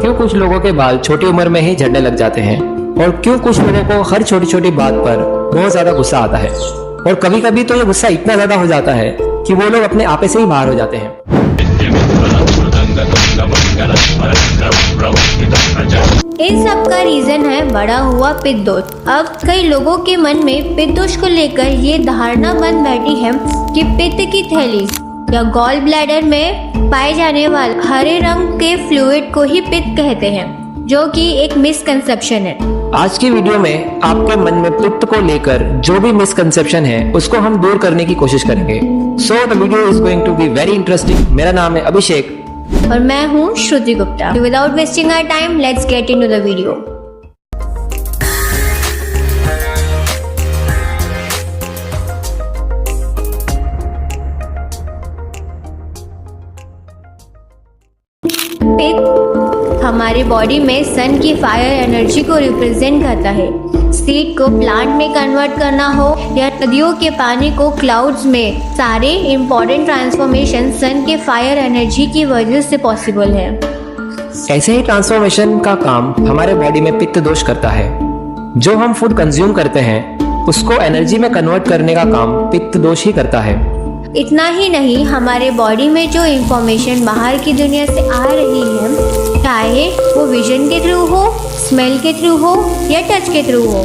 क्यों कुछ लोगों के बाल छोटी उम्र में ही झड़ने लग जाते हैं, और क्यों कुछ लोगों को हर छोटी छोटी बात पर बहुत ज्यादा गुस्सा आता है, और कभी कभी तो ये गुस्सा इतना ज्यादा हो जाता है कि वो लोग अपने आपे से ही बाहर हो जाते हैं। इन सब का रीजन है बढ़ा हुआ पित्त दोष। अब कई लोगों के मन में पित्त दोष को लेकर ये धारणा बन बैठी है कि पित्त की थैली या गॉल ब्लैडर में पाए जाने वाले हरे रंग के फ्लूइड को ही पित्त कहते हैं, जो कि एक मिसकंसेप्शन है। आज की वीडियो में आपके मन में पित्त को लेकर जो भी मिसकंसेप्शन है उसको हम दूर करने की कोशिश करेंगे। So the video is going to be very interesting. मेरा नाम है अभिषेक और मैं हूँ Shruti Gupta. Without wasting our time, let's get into the video. पित्त हमारे बॉडी में सन की फायर एनर्जी को रिप्रेजेंट करता है। सीड को प्लांट में कन्वर्ट करना हो या नदियों के पानी को क्लाउड्स में, सारे इम्पोर्टेंट ट्रांसफॉर्मेशन सन के फायर एनर्जी की वजह से पॉसिबल है। ऐसे ही ट्रांसफॉर्मेशन का काम हमारे बॉडी में पित्त दोष करता है। जो हम फूड कंज्यूम करते हैं उसको एनर्जी में कन्वर्ट करने का काम पित्त दोष ही करता है। इतना ही नहीं, हमारे बॉडी में जो इंफॉर्मेशन बाहर की दुनिया से आ रही है, चाहे वो विजन के थ्रू हो, स्मेल के थ्रू हो या टच के थ्रू हो,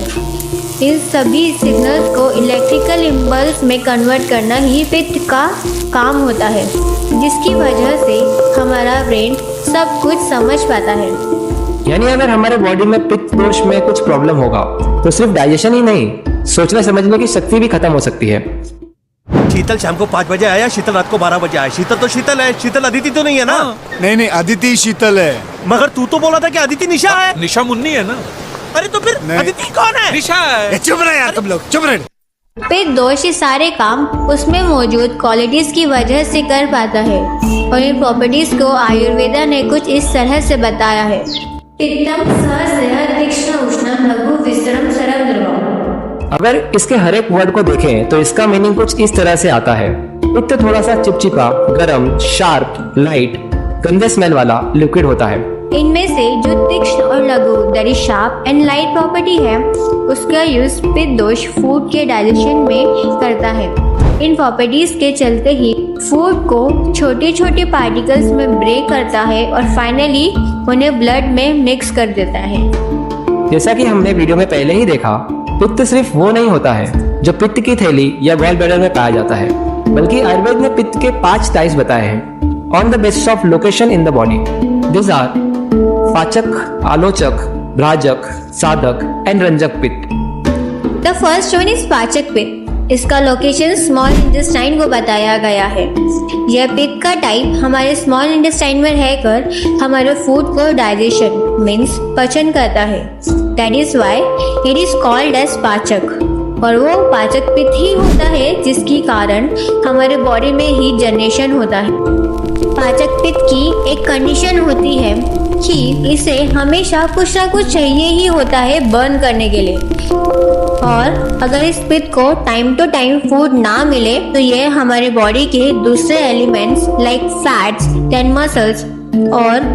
इन सभी सिग्नल्स को इलेक्ट्रिकल इम्पल्स में कन्वर्ट करना ही पित्त का काम होता है, जिसकी वजह से हमारा ब्रेन सब कुछ समझ पाता है। यानी अगर हमारे बॉडी में पित्त दोष में कुछ प्रॉब्लम होगा तो सिर्फ डाइजेशन ही नहीं, सोचने समझने की शक्ति भी खत्म हो सकती है। शीतल शाम को 5 बजे आया, शीतल रात को 12 बजे आया। शीतल तो शीतल है, शीतल अदिति तो नहीं है ना? नहीं, अदिति शीतल है। मगर तू तो बोला था कि अदिति निशा है। निशा मुन्नी है ना? अरे तो फिर अदिति कौन है? निशा है। चुप रहे यार तुम लोग, चुप रहे। पित्त दोष ये सारे काम उसमें मौजूद क्वालिटीज की वजह से कर पाता है, और इन प्रॉपर्टीज को आयुर्वेदा ने कुछ इस तरह से बताया है। पित्तम सहस्रः तीक्ष्ण उष्णं लघु विसरम सरम द्रवम। अगर इसके हर एक वर्ड को देखें तो इसका मीनिंग कुछ इस तरह से आता है। पित्त थोड़ा सा चिपचिपा, गरम, शार्प, लाइट, गंदे स्मेल वाला लिक्विड होता है। इनमें से जो तीक्ष्ण और लघु, that is sharp and light property है, उसका यूज पित्त दोष फूड के डाइजेशन में करता है। इन प्रॉपर्टीज के चलते ही फूड को छोटे छोटे पार्टिकल्स में ब्रेक करता है और फाइनली उन्हें ब्लड में मिक्स कर देता है। जैसा कि हमने वीडियो में पहले ही देखा, पित्त सिर्फ वो नहीं होता है जो पित्त की थैली या गॉल ब्लैडर में पाया जाता है, बल्कि आयुर्वेद ने पित्त के 5 टाइप्स बताए हैं on the basis of location in the body. This are पाचक, आलोचक, भ्राजक, साधक एंड रंजक पित्त। द फर्स्ट वन इज पाचक पित्त। इसका लोकेशन स्मॉल इंटेस्टाइन को बताया गया है। यह पित्त का टाइप हमारे स्मॉल इंटेस्टाइन में रहकर हमारे फूड को डाइजेशन मीन्स पचन करता है। That is why it is called as पाचक। और वो पाचक पित्त ही होता है जिसकी कारण हमारे बॉडी में हीट जनरेशन होता है। पाचक पित्त की एक कंडीशन होती है कि इसे हमेशा कुछ ना कुछ चाहिए ही होता है बर्न करने के लिए, और अगर इस पित्त को टाइम टू टाइम फूड ना मिले तो यह हमारे बॉडी के दूसरे elements like fats and muscles, और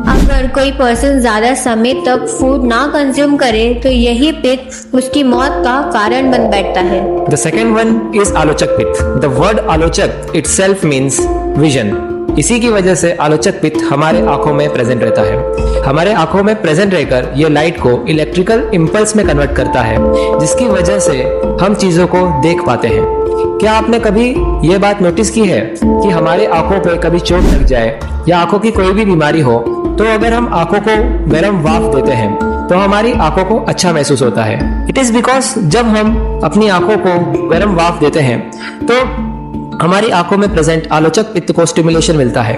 अगर कोई पर्सन ज्यादा समय तक फूड ना कंज्यूम करे तो यही पित्त उसकी मौत का कारण बन बैठता है। The second one is आलोचक पित्त. The word आलोचक itself means vision. इसी की वजह से आलोचक पित्त हमारे आंखों में प्रेजेंट रहता है। हमारे आंखों में प्रेजेंट रहकर ये लाइट को इलेक्ट्रिकल इम्पल्स में कन्वर्ट करता है, जिसकी वजह से हम चीजों को देख पाते हैं। क्या आपने कभी ये बात नोटिस की है कि हमारे आंखों पे कभी चोट लग जाए या आंखों की कोई भी बीमारी हो तो अगर हम आंखों को गर्म वाफ देते हैं तो हमारी आंखों को अच्छा महसूस होता है। इट इज बिकॉज जब हम अपनी आंखों को गर्म वाफ देते हैं तो हमारी आंखों में प्रेजेंट आलोचक पित्त को स्टिमुलेशन मिलता है।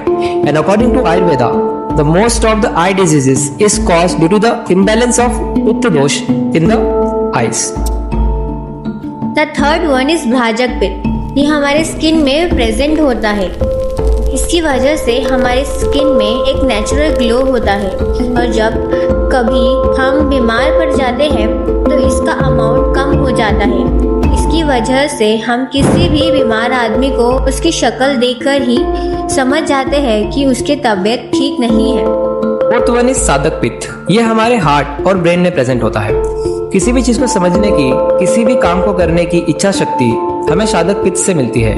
And according to Ayurveda, the most of the eye diseases is caused due to the imbalance of pitta dosha in the eyes. The third one is bhrajak pitta. ये हमारे स्किन में प्रेजेंट होता है। इसकी वजह से हमारे स्किन में एक नेचुरल ग्लो होता है, और जब कभी हम बीमार पड़ जाते हैं तो इसका अमाउंट कम हो जाता है। इसकी वजह से हम किसी भी बीमार आदमी को उसकी शक्ल देखकर ही समझ जाते हैं कि उसकी तबीयत ठीक नहीं है। फोर्थ वन इज साधक पित्त। ये हमारे हार्ट और ब्रेन में प्रेजेंट होता है। किसी भी चीज को समझने की, किसी भी काम को करने की इच्छा शक्ति हमें साधक पित्त से मिलती है।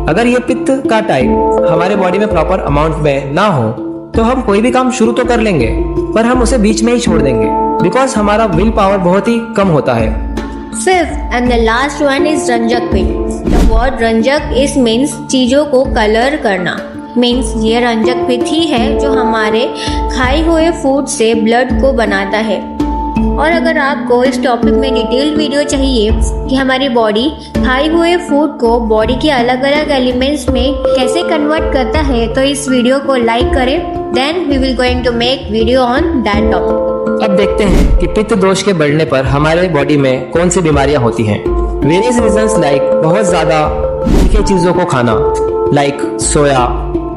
अगर ये पित्त का टाइप हमारे बॉडी में प्रॉपर अमाउंट में ना हो तो हम कोई भी काम शुरू तो कर लेंगे पर हम उसे बीच में ही छोड़ देंगे, बिकॉज हमारा विल पावर बहुत ही कम होता है। Fifth and the last one is रंजक पित्त। The word रंजक is means चीजों को कलर करना। मीन्स ये रंजक पित्त ही है जो हमारे खाए हुए फूड से ब्लड को बनाता है। और अगर आपको इस टॉपिक में डिटेल्ड वीडियो चाहिए कि हमारी बॉडी खाए हुए फूड को बॉडी के अलग अलग एलिमेंट्स में कैसे कन्वर्ट करता है तो इस वीडियो को लाइक करें, then we will going to make video on that topic. अब देखते हैं कि पित्त दोष के बढ़ने पर हमारे बॉडी में कौन सी बीमारियां होती हैं। वेरियस रीजंस लाइक बहुत ज्यादा तीखी चीजों को खाना, लाइक सोया,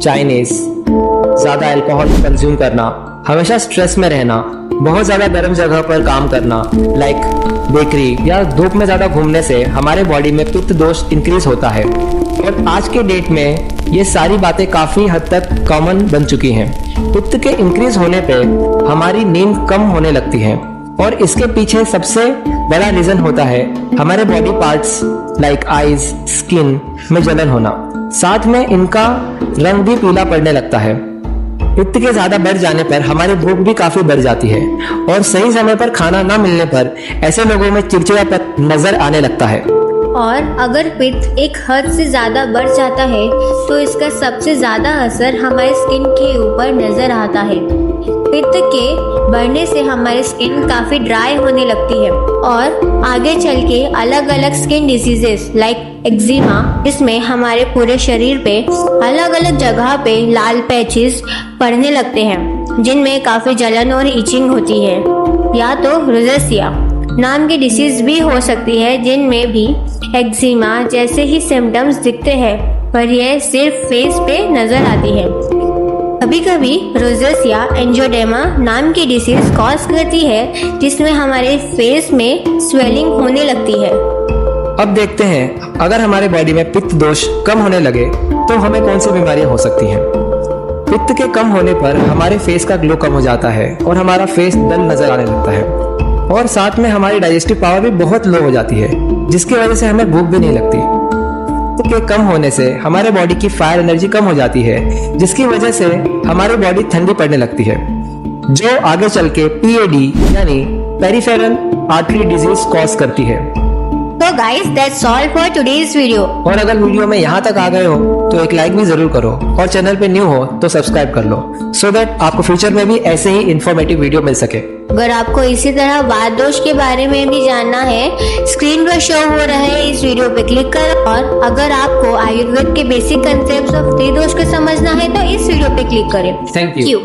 चाइनीज, ज्यादा अल्कोहल कंज्यूम करना, हमेशा स्ट्रेस में रहना, बहुत ज्यादा गर्म जगह पर काम करना, लाइक बेकरी या धूप में ज्यादा घूमने से हमारे बॉडी में पित्त दोष इंक्रीज होता है। और आज के डेट में ये सारी बातें काफी हद तक कॉमन बन चुकी हैं। पित्त के इंक्रीज होने पे हमारी नींद कम होने लगती है और इसके पीछे सबसे बड़ा रीजन होता है हमारे body parts like eyes, skin में जलन होना, साथ में इनका रंग भी पीला पड़ने लगता है। पित्त के ज्यादा बढ़ जाने पर हमारी भूख भी काफी बढ़ जाती है और सही समय पर खाना न मिलने पर ऐसे लोगों में चिड़चिड़ापन नजर आने लगता है। और अगर पित्त एक हद से ज्यादा बढ़ जाता है तो इसका सबसे ज्यादा असर हमारे स्किन के ऊपर नजर आता है। पित्त के बढ़ने से हमारी स्किन काफी ड्राई होने लगती है और आगे चल के अलग अलग स्किन डिसीजेस लाइक एक्जिमा, इसमें हमारे पूरे शरीर पे अलग अलग जगह पे लाल पैचेस पड़ने लगते हैं जिनमें काफी जलन और इचिंग होती है। या तो रोज़ेसिया नाम की डिसीज भी हो सकती है जिनमें भी एक्जिमा जैसे ही सिम्टम्स दिखते हैं पर यह सिर्फ फेस पे नजर आती है। कभी कभी रोज़ेसिया एंजियोडेमा नाम की डिसीज कॉज करती है जिसमें हमारे फेस में स्वेलिंग होने लगती है। अब देखते हैं अगर हमारे बॉडी में पित्त दोष कम होने लगे तो हमें कौन सी बीमारियां हो सकती हैं। पित्त के कम होने पर हमारे फेस का ग्लो कम हो जाता है और हमारा फेस डल नजर आने लगता है और साथ में हमारी डाइजेस्टिव पावर भी बहुत लो हो जाती है जिसकी वजह से हमें भूख भी नहीं लगती। पित्त के कम होने से हमारे बॉडी की फायर एनर्जी कम हो जाती है जिसकी वजह से हमारी बॉडी ठंडी पड़ने लगती है जो आगे चल के पीएडी यानी पेरिफेरल आर्टरी डिजीज कॉज करती है। तो guys that's all for today's video. और अगर वीडियो में यहाँ तक आ गए हो तो एक लाइक भी जरूर करो और चैनल पे न्यू हो तो सब्सक्राइब कर लो सो दैट आपको फ्यूचर में भी ऐसे ही इंफॉर्मेटिव वीडियो मिल सके। अगर आपको इसी तरह वात दोष के बारे में भी जानना है, स्क्रीन पर शो हो रहा है इस वीडियो पे क्लिक कर। और अगर आपको आयुर्वेद के बेसिक कंसेप्ट ऑफ त्रिदोष को समझना है तो इस वीडियो पे क्लिक करें। Thank you.